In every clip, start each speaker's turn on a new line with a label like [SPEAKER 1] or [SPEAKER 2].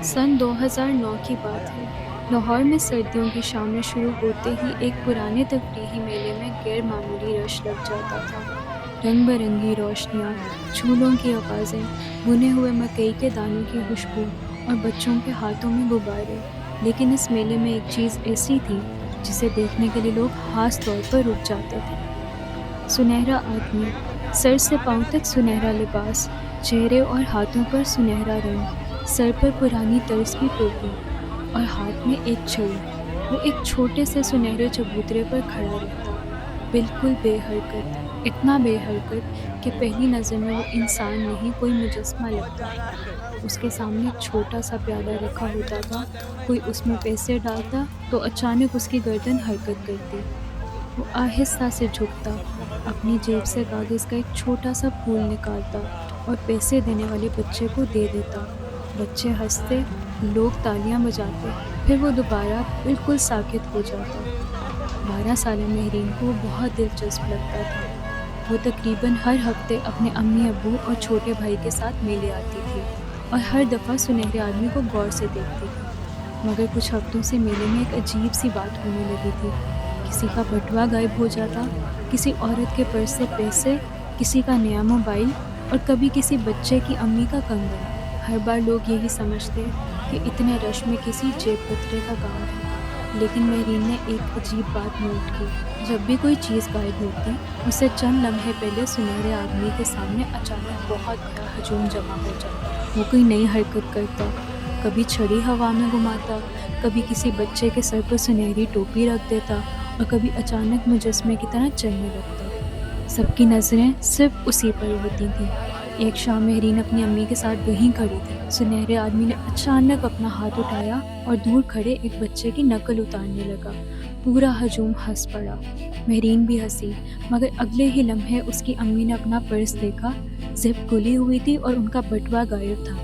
[SPEAKER 1] सन 2009 की बात है। लाहौर में सर्दियों की शामें शुरू होते ही एक पुराने तफरीही मेले में गैर मामूली रश लग जाता था। रंग बिरंगी रोशनियाँ, झूलों की आवाज़ें, बुने हुए मकई के दानों की खुशबू और बच्चों के हाथों में गुब्बारे। लेकिन इस मेले में एक चीज़ ऐसी थी जिसे देखने के लिए लोग खास तौर पर रुक जाते थे। सुनहरा आदमी, सर से पांव तक सुनहरा लिबास, चेहरे और हाथों पर सुनहरा रंग, सर पर पुरानी तर्ज की टोपी और हाथ में एक छड़ी। वो एक छोटे से सुनहरे चबूतरे पर खड़ा रहता, बिल्कुल बेहरकत, इतना बेहरकत कि पहली नज़र में वो इंसान नहीं कोई मुजस्मा लगता था। उसके सामने एक छोटा सा प्याला रखा होता था, कोई उसमें पैसे डालता तो अचानक उसकी गर्दन हरकत करती। वो आहिस्ता से झुकता, अपनी जेब से कागज़ का एक छोटा सा फूल निकालता और पैसे देने वाले बच्चे को दे देता। बच्चे हंसते, लोग तालियां बजाते, फिर वो दोबारा बिल्कुल साकित हो जाता। 12 साल महरीन को बहुत दिलचस्प लगता था। वो तकरीबन हर हफ्ते अपने अम्मी अब्बू और छोटे भाई के साथ मेले आती थी और हर दफ़ा सुनहरे आदमी को गौर से देखती थी। मगर कुछ हफ्तों से मेले में एक अजीब सी बात होने लगी थी। किसी का बटुआ गायब हो जाता, किसी औरत के पर्स से पैसे, किसी का नया मोबाइल और कभी किसी बच्चे की अम्मी का कंगन। हर बार लोग यही समझते कि इतने रश में किसी जेब कतरे का काम है। लेकिन महरीन ने एक अजीब बात नोट की। जब भी कोई चीज़ गायब होती, उससे चंद लम्हे पहले सुनहरे आदमी के सामने अचानक बहुत बड़ा हजूम जमा हो जाता। वो कोई नई हरकत करता, कभी छड़ी हवा में घुमाता, कभी किसी बच्चे के सर पर सुनहरी टोपी रख देता और कभी अचानक मुजस्मे की तरह चलने लगता। सबकी नज़रें सिर्फ उसी पर होती थीं। एक शाम महरीन अपनी अम्मी के साथ वहीं खड़ी थी। सुनहरे आदमी ने अचानक अपना हाथ उठाया और दूर खड़े एक बच्चे की नकल उतारने लगा। पूरा हजूम हंस पड़ा। महरीन भी हंसी, मगर अगले ही लम्हे उसकी अम्मी ने अपना पर्स देखा। जिप खुली हुई थी और उनका बटुआ गायब था।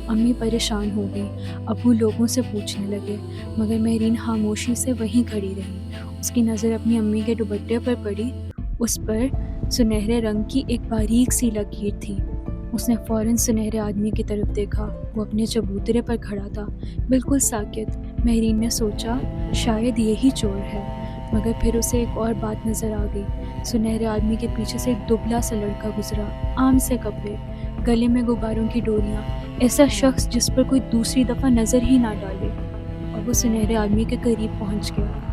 [SPEAKER 1] अम्मी परेशान हो गई। अब्बू लोगों से पूछने लगे, मगर महरीन खामोशी से वहीं खड़ी रही। उसकी नज़र अपनी अम्मी के दुपट्टे पर पड़ी। उस पर सुनहरे रंग की एक बारीक सी लकीर थी। उसने फ़ौरन सुनहरे आदमी की तरफ देखा। वो अपने चबूतरे पर खड़ा था, बिल्कुल साकित। महरीन ने सोचा शायद यही चोर है, मगर फिर उसे एक और बात नज़र आ गई। सुनहरे आदमी के पीछे से एक दुबला सा लड़का गुजरा, आम से कपड़े, गले में गुब्बारों की डोरियाँ, ऐसा शख्स जिस पर कोई दूसरी दफ़ा नज़र ही ना डाले। और वो सुनहरे आदमी के करीब पहुंच गया।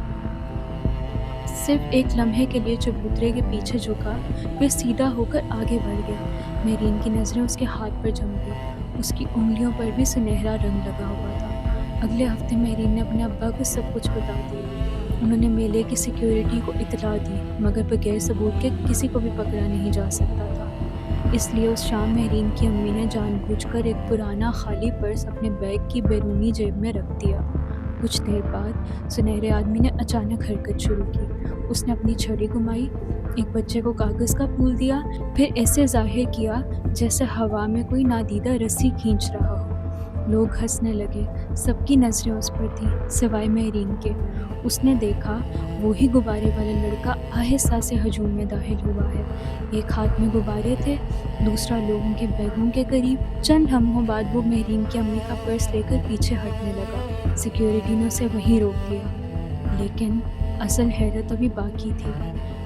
[SPEAKER 1] सिर्फ एक लम्हे के लिए चबूतरे के पीछे झुका, फिर सीधा होकर आगे बढ़ गया। महरीन की नज़रें उसके हाथ पर जम गई। उसकी उंगलियों पर भी सुनहरा रंग लगा हुआ था। अगले हफ्ते महरीन ने अपने अब्बा को सब कुछ बता दिया। उन्होंने मेले की सिक्योरिटी को इतला दी, मगर बगैर सबूत के किसी को भी पकड़ा नहीं जा सकता था। इसलिए उस शाम महरीन की अम्मी ने जानबूझकर एक पुराना खाली पर्स अपने बैग की बैरूनी जेब में रख दिया। कुछ देर बाद सुनहरे आदमी ने अचानक हरकत शुरू की। उसने अपनी छड़ी घुमाई, एक बच्चे को कागज़ का फूल दिया, फिर ऐसे जाहिर किया जैसे हवा में कोई नादीदा रस्सी खींच रहा हो। लोग हंसने लगे। सबकी नज़रें उस पर थीं, सिवाय महरीन के। उसने देखा वही गुब्बारे वाला लड़का आहिस्ता से हजूम में दाखिल हुआ है। एक हाथ में गुब्बारे थे, दूसरा लोगों के बैगों के करीब। चंद लम्हों बाद वो महरीन की अम्मी का पर्स लेकर पीछे हटने लगा। सिक्योरिटी ने उसे वहीं रोक दिया। लेकिन असल हैरत अभी बाकी थी।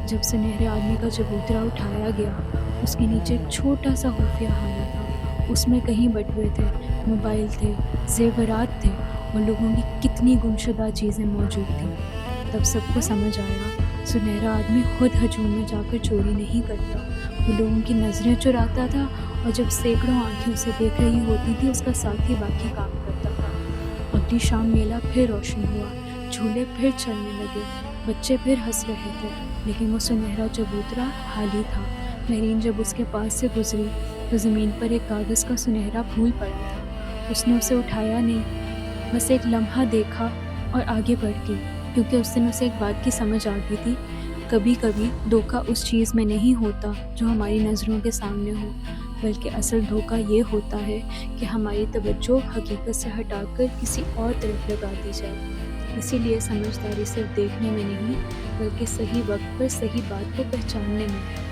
[SPEAKER 1] जब सुनहरे आदमी का चबूतरा उठाया गया, उसके नीचे एक छोटा सा खुफिया खाना था। उसमें कहीं बटुए थे, मोबाइल थे, जेवरात थे और लोगों की कितनी गुमशुदा चीज़ें मौजूद थीं। तब सबको समझ आया, सुनहरा आदमी खुद हजूम में जाकर चोरी नहीं करता, वो लोगों की नज़रें चुराता था और जब सैकड़ों आंखें उसे देख रही होती थी, उसका साथी बाकी काम करता था। अगली शाम मेला फिर रोशन हुआ, झूले फिर चलने लगे, बच्चे फिर हंस रहे थे, लेकिन वो सुनहरा चबूतरा खाली था। महरीन जब उसके पास से गुजरी तो ज़मीन पर एक कागज़ का सुनहरा फूल पड़ा था। उसने उसे उठाया नहीं, बस एक लम्हा देखा और आगे बढ़ गई, क्योंकि उस दिन उसे एक बात की समझ आ गई थी, कभी कभी धोखा उस चीज़ में नहीं होता जो हमारी नज़रों के सामने हो, बल्कि असल धोखा ये होता है कि हमारी तवज्जो हकीकत से हटाकर किसी और तरफ लगा दी जाए। इसीलिए समझदारी सिर्फ देखने में नहीं, बल्कि सही वक्त पर सही बात को पहचानने में है।